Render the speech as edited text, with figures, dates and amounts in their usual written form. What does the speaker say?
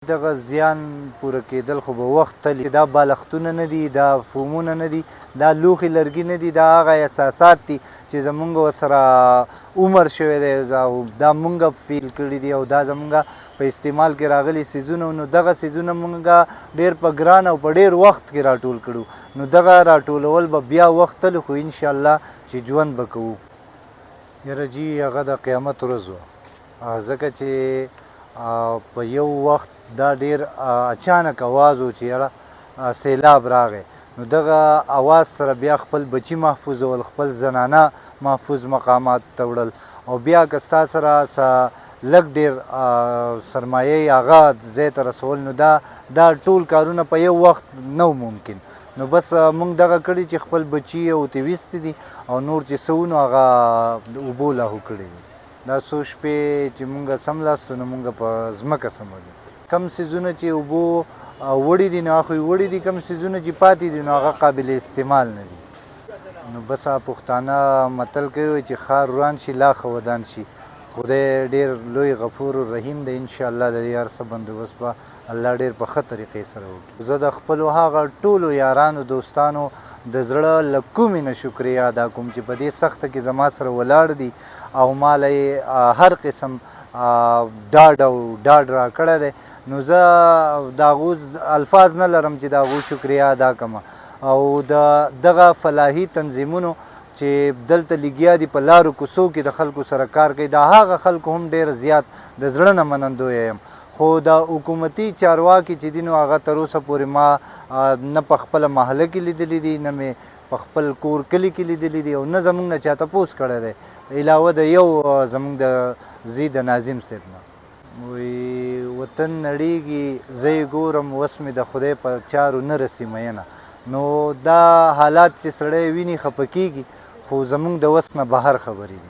دغه زیان پوره کېدل خو به وخت تلي. دا بالښتونه نه دي، دا فومونه نه دي، دا لوښي لرګي نه دي، دا هغه احساسات دي چې زمونږ ورسره عمر شوی دی او دا مونږ فیل کړي دي او دا زمونږ په استعمال کې راغلي څیزونه. نو دغه څیزونه مونږ ډېر په ګران او په ډېر وخت کې راټول کړو. نو دغه راټولول به بیا وخت تلي، خو انشاءالله چې ژوند به کوو. یاره جي هغه د قیامت ورځ وه، ځکه چې په یو وخت دا ډېر اچانک اواز و چې یاره سیلاب راغی. نو دغه اواز سره بیا خپل بچي محفوظول، خپل زنانه محفوظ مقامات ته وړل، او بیا که ستا سره لږ ډېر سرمایه هغه ځای ته رسول، نو دا ټول کارونه په یو وخت نه ممکن. نو بس مونږ دغه کړي چې خپل بچي او ته ویستې دي او نور چې څه نو هغه اوبو لاهو کړي دي. دا څو شپې چې مونږ څملاستو نو مونږ په ځمکه څملو. کم څیزونه چې اوبو وړي دي نو هغه وړي دي، کم څیزونه چې پاتې دي نو هغه قابل استعمال نه دي. نو بس پښتانه متل کوي چې ښار وران شي لا ښه ودان شي. خدای ډېر لوی غفور رحیم دی. انشاءالله د دې هر څه بندوبست به الله ډېر په ښه طریقې سره وکړي. زه د خپلو هغه ټولو یارانو دوستانو د زړه له کومې نه شکریه ادا کوم چې په دې سخته کې زما سره ولاړ دي او ماله یې هر قسم ډاډ راکړی دی. نو زه د هغو الفاظ نه لرم چې د هغو شکریه ادا کړم. او دغه فلاحي تنظیمونو چې دلته لګیا دي په لارو کوڅو کې د خلکو سره کار کوي، دا هغه خلکو هم ډېر زیات د زړه نه منندوی یم. خو دا حکومتي چارواکي چې دي نو هغه تر اوسه پورې ما نه په خپله محله کې لیدلی دي، نه مې په خپل کور کلي کې لیدلی دي، او نه زمونږ نه چا تپوس کړی دی علاوه د یو زمونږ د زوی د ناظم صاحب نه. وایي وطن نړېږي زه یې ګورم، اوس مې د خدای په چارو نه رسي مینه. نو دا حالات چې سړی ویني خفه کېږي، خو زمونږ د وس نه بهر خبرې دي.